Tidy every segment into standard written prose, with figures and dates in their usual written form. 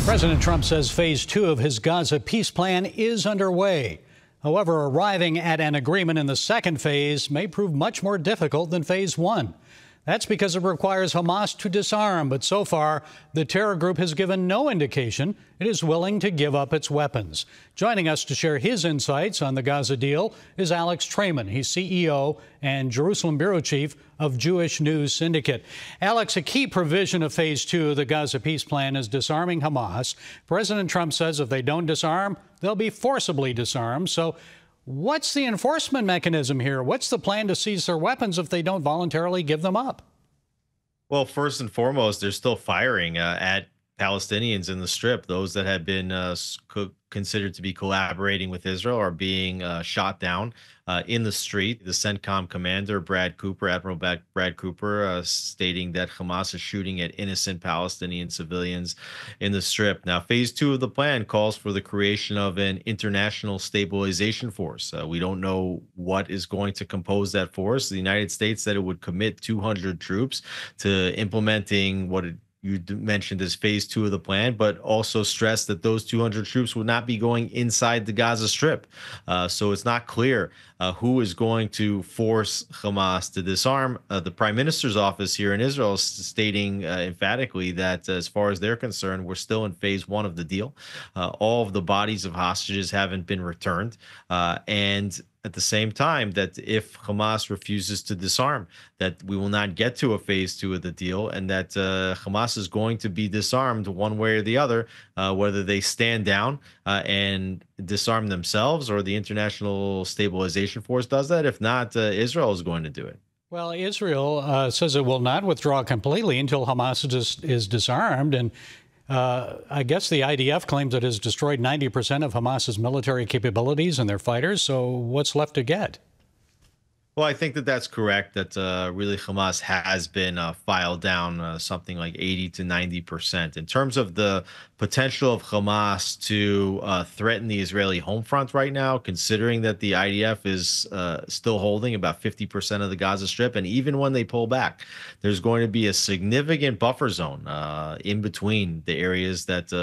President Trump says phase 2 of his Gaza peace plan is underway. However, arriving at an agreement in the second phase may prove much more difficult than phase 1. That's because it requires Hamas to disarm, but so far, the terror group has given no indication it is willing to give up its weapons. Joining us to share his insights on the Gaza deal is Alex Traiman. He's CEO and Jerusalem bureau chief of Jewish News Syndicate. Alex, a key provision of phase 2 of the Gaza peace plan is disarming Hamas. President Trump says if they don't disarm, they'll be forcibly disarmed. So what's the enforcement mechanism here? What's the plan to seize their weapons if they don't voluntarily give them up? Well, first and foremost, they're still firing at Palestinians in the Strip. Those that had been considered to be collaborating with Israel are being shot down in the street. The CENTCOM commander, Admiral Brad Cooper, stating that Hamas is shooting at innocent Palestinian civilians in the Strip. Now, phase 2 of the plan calls for the creation of an international stabilization force. We don't know what is going to compose that force. The United States said it would commit 200 troops to implementing what you mentioned as phase 2 of the plan, but also stressed that those 200 troops would not be going inside the Gaza Strip. So it's not clear who is going to force Hamas to disarm. The Prime Minister's office here in Israel is stating emphatically that as far as they're concerned, we're still in phase 1 of the deal. All of the bodies of hostages haven't been returned. And at the same time, that if Hamas refuses to disarm, that we will not get to a phase 2 of the deal, and that Hamas is going to be disarmed one way or the other, whether they stand down and disarm themselves or the International Stabilization Force does that. If not, Israel is going to do it. Well, Israel says it will not withdraw completely until Hamas is disarmed. And I guess the IDF claims it has destroyed 90% of Hamas's military capabilities and their fighters. So what's left to get? Well, I think that that's correct, that really Hamas has been filed down something like 80 to 90%. In terms of the potential of Hamas to threaten the Israeli home front right now, considering that the IDF is still holding about 50% of the Gaza Strip, and even when they pull back, there's going to be a significant buffer zone in between the areas that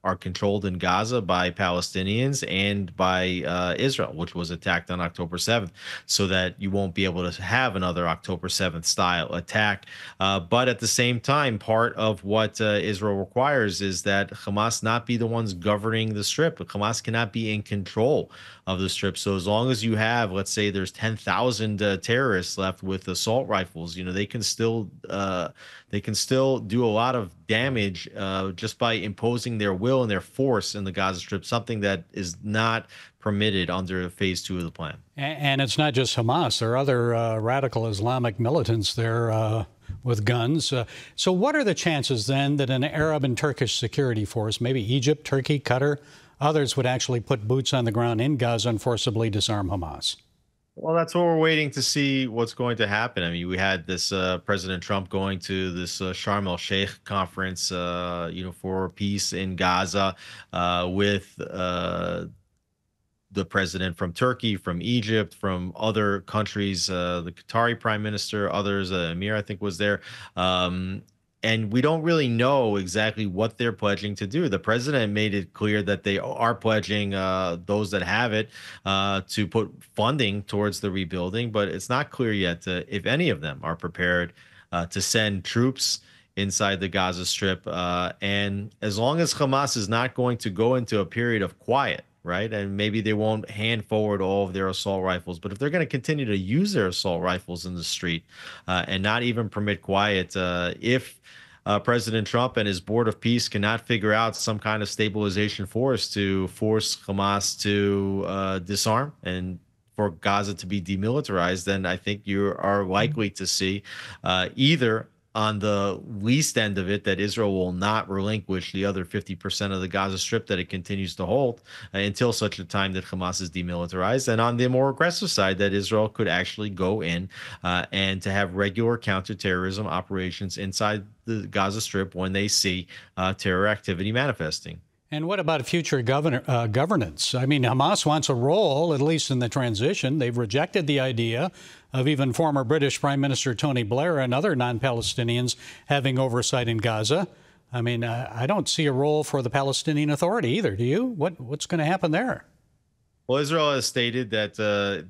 are controlled in Gaza by Palestinians and by Israel, which was attacked on October 7th, so that you won't be able to have another October 7th style attack. But at the same time, part of what Israel requires is that Hamas not be the ones governing the Strip. Hamas cannot be in control of the Strip. So as long as you have, let's say there's 10,000 terrorists left with assault rifles, you know, they can still do a lot of damage just by imposing their will and their force in the Gaza Strip, something that is not permitted under phase 2 of the plan. And it's not just Hamas. There are other radical Islamic militants there with guns. So what are the chances then that an Arab and Turkish security force, maybe Egypt, Turkey, Qatar, others would actually put boots on the ground in Gaza and forcibly disarm Hamas? Well, that's what we're waiting to see what's going to happen. I mean, we had this President Trump going to this Sharm el-Sheikh conference, for peace in Gaza with the president from Turkey, from Egypt, from other countries, the Qatari prime minister, others, Emir, I think, was there. And we don't really know exactly what they're pledging to do. The president made it clear that they are pledging, those that have it, to put funding towards the rebuilding. But it's not clear yet if any of them are prepared to send troops inside the Gaza Strip. And as long as Hamas is not going to go into a period of quiet, right, and maybe they won't hand forward all of their assault rifles, but if they're going to continue to use their assault rifles in the street and not even permit quiet, if President Trump and his Board of Peace cannot figure out some kind of stabilization force to force Hamas to disarm and for Gaza to be demilitarized, then I think you are likely to see either on the least end of it, that Israel will not relinquish the other 50% of the Gaza Strip that it continues to hold until such a time that Hamas is demilitarized. And on the more aggressive side, that Israel could actually go in and to have regular counterterrorism operations inside the Gaza Strip when they see terror activity manifesting. And what about future governance? I mean, Hamas wants a role, at least in the transition. They've rejected the idea of even former British Prime Minister Tony Blair and other non-Palestinians having oversight in Gaza. I mean, I don't see a role for the Palestinian Authority either. Do you? What's going to happen there? Well, Israel has stated that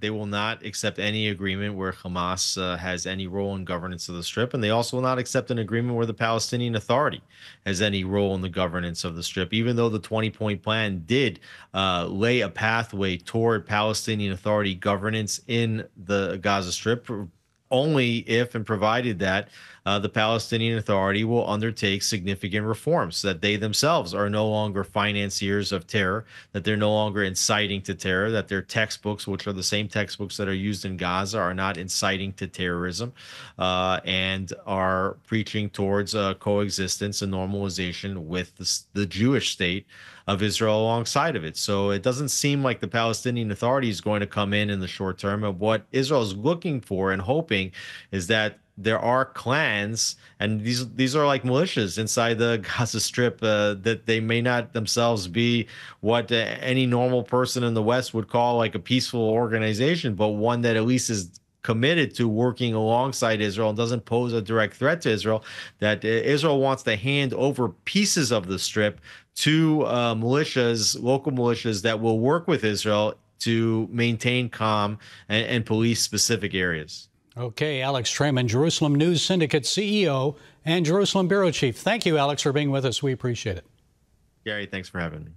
they will not accept any agreement where Hamas has any role in governance of the Strip, and they also will not accept an agreement where the Palestinian Authority has any role in the governance of the Strip, even though the 20-point plan did lay a pathway toward Palestinian Authority governance in the Gaza Strip, only if and provided that the Palestinian Authority will undertake significant reforms, that they themselves are no longer financiers of terror, that they're no longer inciting to terror, that their textbooks, which are the same textbooks that are used in Gaza, are not inciting to terrorism, and are preaching towards coexistence and normalization with the Jewish state of Israel alongside of it. So it doesn't seem like the Palestinian Authority is going to come in the short term. And what Israel is looking for and hoping is that there are clans, and these are like militias inside the Gaza Strip, that they may not themselves be what any normal person in the West would call like a peaceful organization, but one that at least is committed to working alongside Israel and doesn't pose a direct threat to Israel, that Israel wants to hand over pieces of the Strip to militias, local militias that will work with Israel to maintain calm and police specific areas. Okay, Alex Traiman, Jerusalem News Syndicate CEO and Jerusalem Bureau Chief. Thank you, Alex, for being with us. We appreciate it. Gary, thanks for having me.